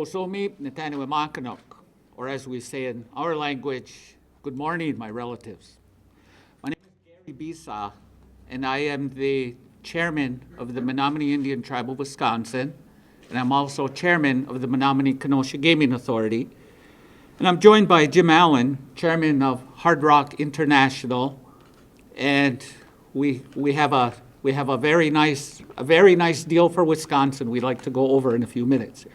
Kosomi Netaniwemakanok, or as we say in our language, good morning, my relatives. My name is Gary Bisa, and I am the chairman of the Menominee Indian Tribe of Wisconsin, and I'm also chairman of the Menominee Kenosha Gaming Authority. And I'm joined by Jim Allen, chairman of Hard Rock International, and we have a very nice deal for Wisconsin we'd like to go over in a few minutes here.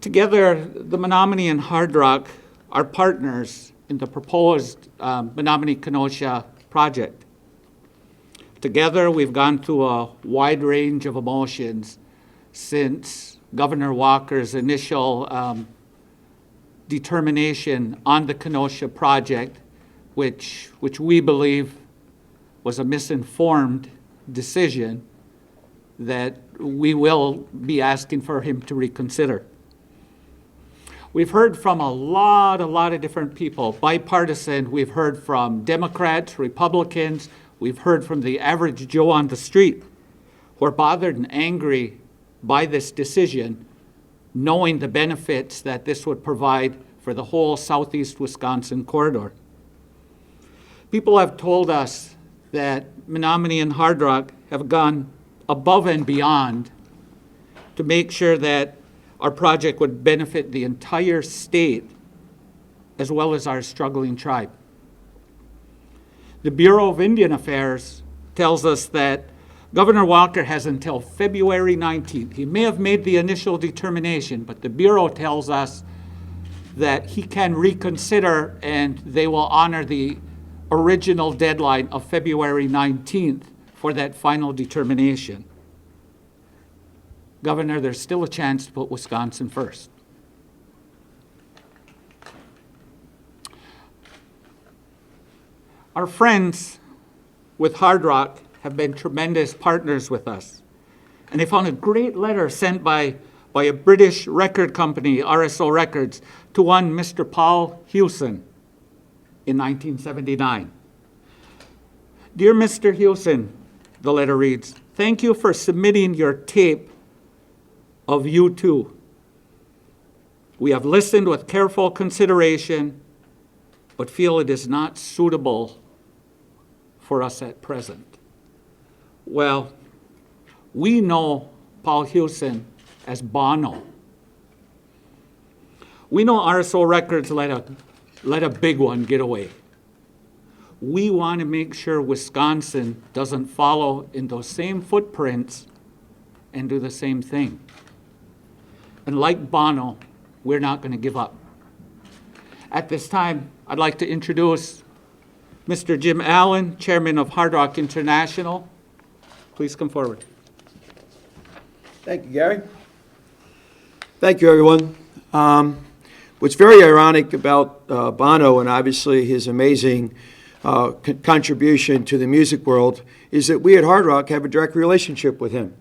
Together, the Menominee and Hard Rock are partners in the proposed Menominee Kenosha project. Together, we've gone through a wide range of emotions since Governor Walker's initial determination on the Kenosha project, which we believe was a misinformed decision that we will be asking for him to reconsider. We've heard from a lot of different people, bipartisan. We've heard from Democrats, Republicans. We've heard from the average Joe on the street who are bothered and angry by this decision, knowing the benefits that this would provide for the whole southeast Wisconsin corridor. People have told us that Menominee and Hard Rock have gone above and beyond to make sure that our project would benefit the entire state as well as our struggling tribe. The Bureau of Indian Affairs tells us that Governor Walker has until February 19th. He may have made the initial determination, but the Bureau tells us that he can reconsider and they will honor the original deadline of February 19th for that final determination. Governor, there's still a chance to put Wisconsin first. Our friends with Hard Rock have been tremendous partners with us. And they found a great letter sent by a British record company, RSO Records, to one Mr. Paul Hewson in 1979. Dear Mr. Hewson, the letter reads, thank you for submitting your tape of U2. We have listened with careful consideration, but feel it is not suitable for us at present. Well, we know Paul Hewson as Bono. We know RSO Records let a big one get away. We want to make sure Wisconsin doesn't follow in those same footprints and do the same thing. And like Bono, we're not going to give up. At this time, I'd like to introduce Mr. Jim Allen, chairman of Hard Rock International. Please come forward. Thank you, Gary. Thank you, everyone. What's very ironic about Bono and obviously his amazing contribution to the music world is that we at Hard Rock have a direct relationship with him.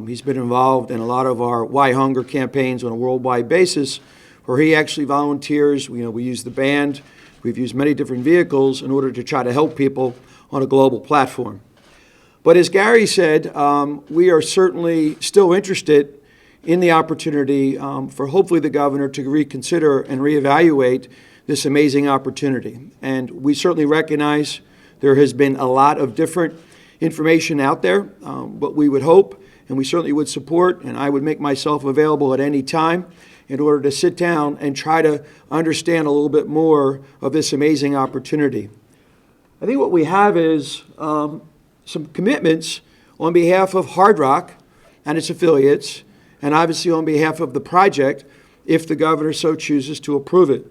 He's been involved in a lot of our Why Hunger campaigns on a worldwide basis, where he actually volunteers. We use the band. We've used many different vehicles in order to try to help people on a global platform. But as Gary said, we are certainly still interested in the opportunity for hopefully the governor to reconsider and reevaluate this amazing opportunity. And we certainly recognize there has been a lot of different information out there, but we would hope and we certainly would support, and I would make myself available at any time in order to sit down and try to understand a little bit more of this amazing opportunity. I think what we have is some commitments on behalf of Hard Rock and its affiliates, and obviously on behalf of the project, if the governor so chooses to approve it.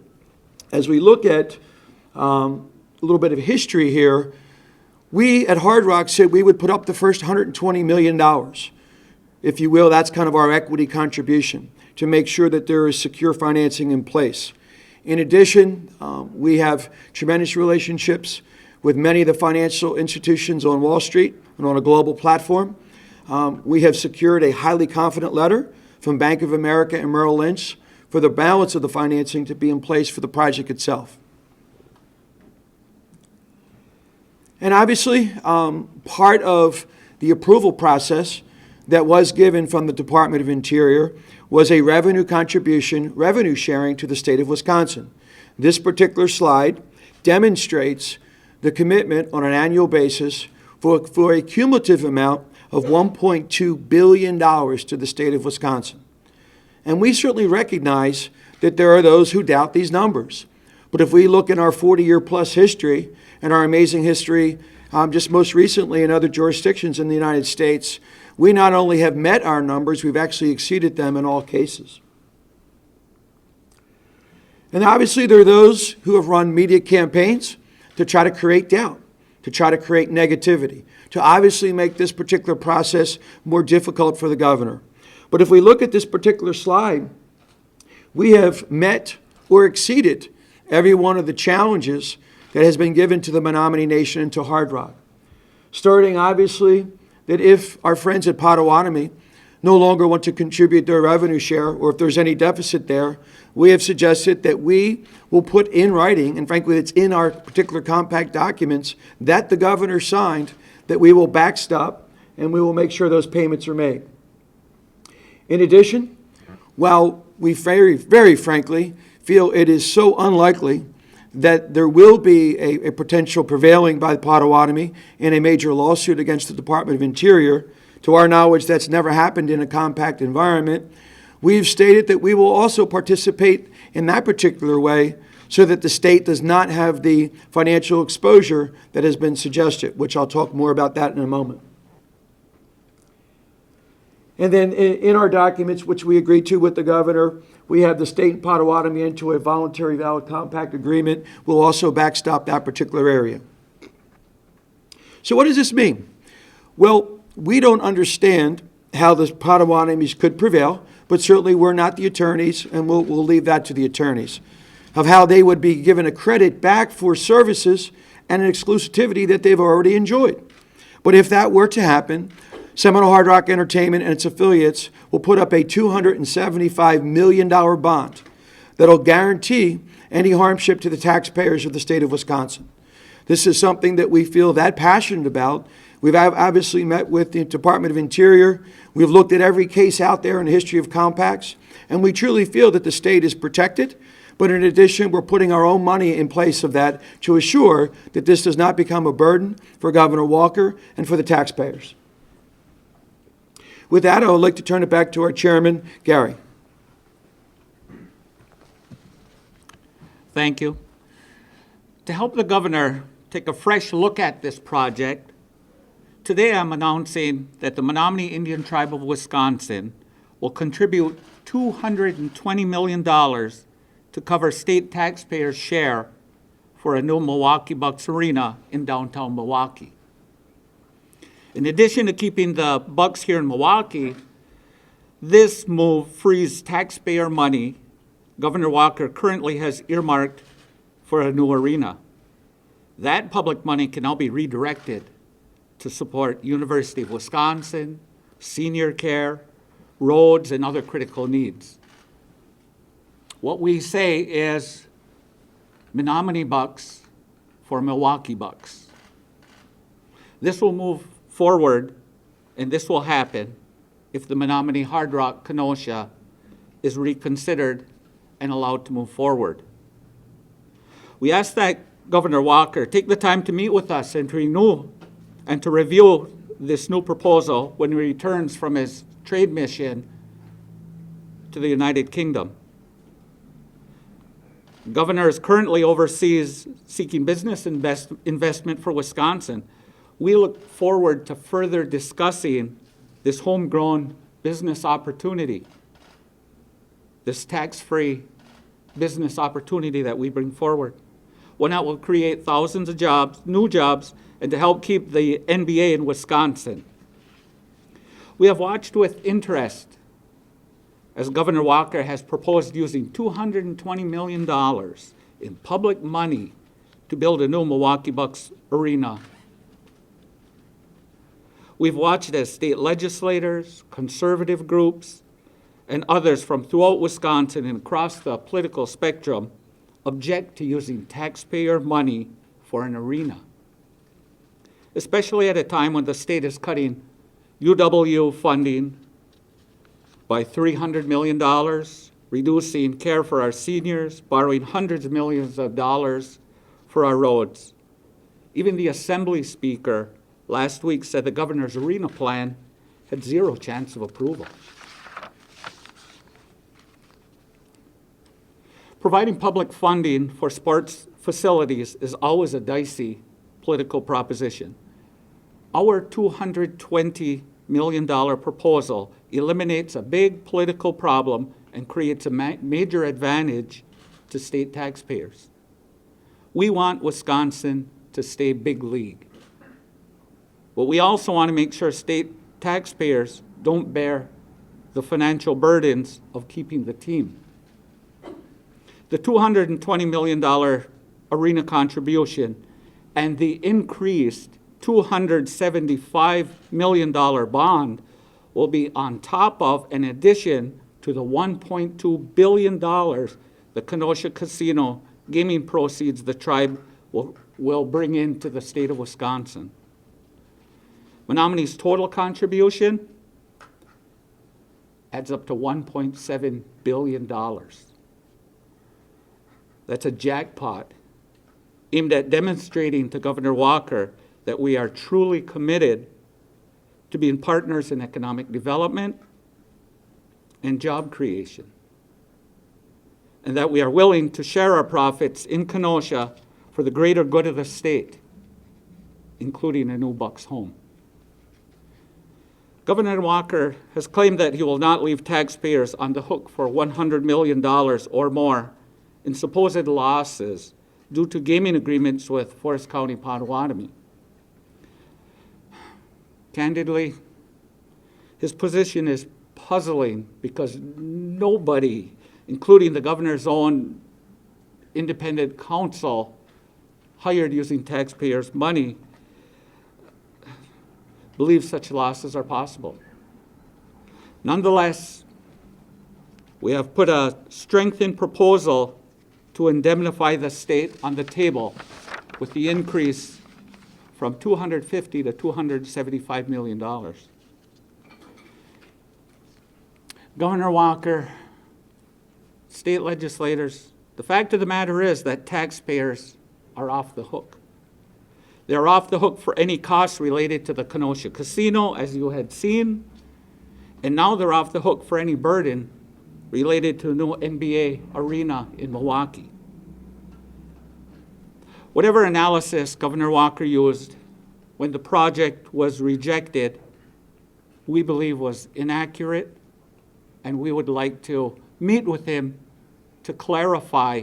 As we look at a little bit of history here, we at Hard Rock said we would put up the first $120 million. If you will, that's kind of our equity contribution to make sure that there is secure financing in place. In addition, we have tremendous relationships with many of the financial institutions on Wall Street and on a global platform. We have secured a highly confident letter from Bank of America and Merrill Lynch for the balance of the financing to be in place for the project itself. And obviously, part of the approval process that was given from the Department of Interior was a revenue contribution, revenue sharing to the state of Wisconsin. This particular slide demonstrates the commitment on an annual basis for a cumulative amount of $1.2 billion to the state of Wisconsin. And we certainly recognize that there are those who doubt these numbers. But if we look in our 40-year-plus history and our amazing history just most recently in other jurisdictions in the United States, we not only have met our numbers, we've actually exceeded them in all cases. And obviously there are those who have run media campaigns to try to create doubt, to try to create negativity, to obviously make this particular process more difficult for the governor. But if we look at this particular slide, we have met or exceeded every one of the challenges that has been given to the Menominee Nation and to Hard Rock. Starting, obviously, that if our friends at Potawatomi no longer want to contribute their revenue share, or if there's any deficit there, we have suggested that we will put in writing, and frankly, it's in our particular compact documents that the governor signed, that we will backstop and we will make sure those payments are made. In addition, while we very, very frankly feel it is so unlikely that there will be a potential prevailing by the Potawatomi in a major lawsuit against the Department of Interior, to our knowledge, that's never happened in a compact environment. We've stated that we will also participate in that particular way so that the state does not have the financial exposure that has been suggested, which I'll talk more about that in a moment. And then in our documents, which we agreed to with the governor, we have the state and Potawatomi into a voluntary valid compact agreement. We'll also backstop that particular area. So what does this mean? Well, we don't understand how the Potawatomis could prevail, but certainly we're not the attorneys, and we'll leave that to the attorneys, of how they would be given a credit back for services and an exclusivity that they've already enjoyed. But if that were to happen, Seminole Hard Rock Entertainment and its affiliates will put up a $275 million bond that'll guarantee any hardship to the taxpayers of the state of Wisconsin. This is something that we feel that passionate about. We've obviously met with the Department of Interior. We've looked at every case out there in the history of compacts, and we truly feel that the state is protected. But in addition, we're putting our own money in place of that to assure that this does not become a burden for Governor Walker and for the taxpayers. With that, I would like to turn it back to our chairman, Gary. Thank you. To help the governor take a fresh look at this project, today I'm announcing that the Menominee Indian Tribe of Wisconsin will contribute $220 million to cover state taxpayers' share for a new Milwaukee Bucks arena in downtown Milwaukee. In addition to keeping the Bucks here in Milwaukee, this move frees taxpayer money Governor Walker currently has earmarked for a new arena. That public money can now be redirected to support University of Wisconsin, senior care, roads, and other critical needs. What we say is Menominee Bucks for Milwaukee Bucks. This will move forward, and this will happen if the Menominee Hard Rock Kenosha is reconsidered and allowed to move forward. We ask that Governor Walker take the time to meet with us and to review this new proposal when he returns from his trade mission to the United Kingdom. The governor is currently overseas seeking business investment for Wisconsin. We look forward to further discussing this homegrown business opportunity, this tax-free business opportunity that we bring forward, one that will create thousands of jobs, new jobs, and to help keep the NBA in Wisconsin. We have watched with interest as Governor Walker has proposed using $220 million in public money to build a new Milwaukee Bucks arena. We've watched as state legislators, conservative groups, and others from throughout Wisconsin and across the political spectrum object to using taxpayer money for an arena, especially at a time when the state is cutting UW funding by $300 million, reducing care for our seniors, borrowing hundreds of millions of dollars for our roads. Even the Assembly Speaker last week said the governor's arena plan had zero chance of approval. Providing public funding for sports facilities is always a dicey political proposition. Our $220 million proposal eliminates a big political problem and creates a major advantage to state taxpayers. We want Wisconsin to stay big league. But we also want to make sure state taxpayers don't bear the financial burdens of keeping the team. The $220 million arena contribution and the increased $275 million bond will be on top of, in addition to the $1.2 billion the Kenosha Casino gaming proceeds the tribe will bring into the state of Wisconsin. Menominee's total contribution adds up to $1.7 billion. That's a jackpot aimed at demonstrating to Governor Walker that we are truly committed to being partners in economic development and job creation, and that we are willing to share our profits in Kenosha for the greater good of the state, including a new Bucks home. Governor Walker has claimed that he will not leave taxpayers on the hook for $100 million or more in supposed losses due to gaming agreements with Forest County Potawatomi. Candidly, his position is puzzling because nobody, including the governor's own independent counsel hired using taxpayers' money, believes such losses are possible. Nonetheless, we have put a strengthened proposal to indemnify the state on the table with the increase from $250 to $275 million. Governor Walker, state legislators, the fact of the matter is that taxpayers are off the hook. They're off the hook for any costs related to the Kenosha Casino, as you had seen, and now they're off the hook for any burden related to a new NBA arena in Milwaukee. Whatever analysis Governor Walker used when the project was rejected, we believe was inaccurate, and we would like to meet with him to clarify,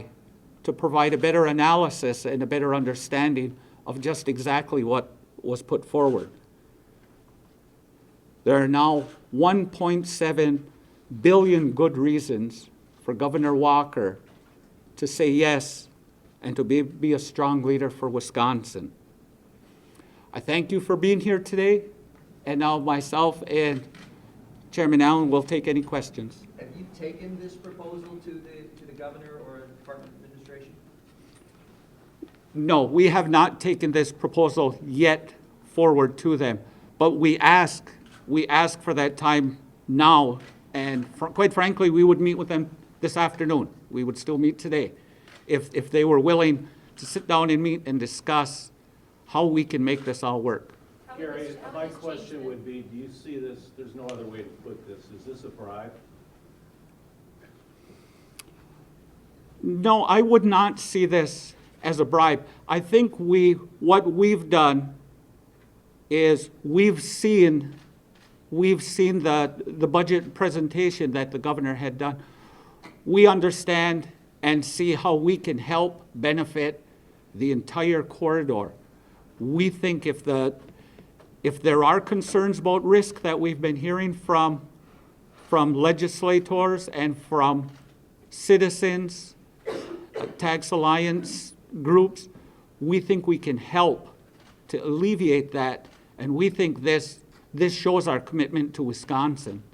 to provide a better analysis and a better understanding of just exactly what was put forward. There are now 1.7 billion good reasons for Governor Walker to say yes and to be a strong leader for Wisconsin. I thank you for being here today, and now myself and Chairman Allen will take any questions. Have you taken this proposal to the governor or Department of Administration? No, we have not taken this proposal yet forward to them, but we ask for that time now, and quite frankly, we would meet with them this afternoon. We would still meet today if they were willing to sit down and meet and discuss how we can make this all work. Gary, my question would be, do you see this, there's no other way to put this, is this a bribe? No, I would not see this as a bribe. I think what we've done is we've seen the budget presentation that the governor had done. We understand and see how we can help benefit the entire corridor. We think if there are concerns about risk that we've been hearing from legislators and from citizens, tax alliance groups, we think we can help to alleviate that, and we think this shows our commitment to Wisconsin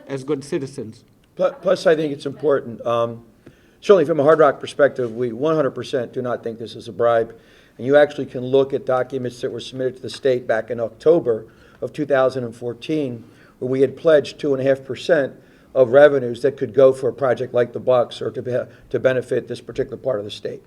as good citizens. Plus, I think it's important, certainly from a Hard Rock perspective, we 100% do not think this is a bribe. And you actually can look at documents that were submitted to the state back in October of 2014, where we had pledged 2.5% of revenues that could go for a project like the Bucks or to benefit this particular part of the state.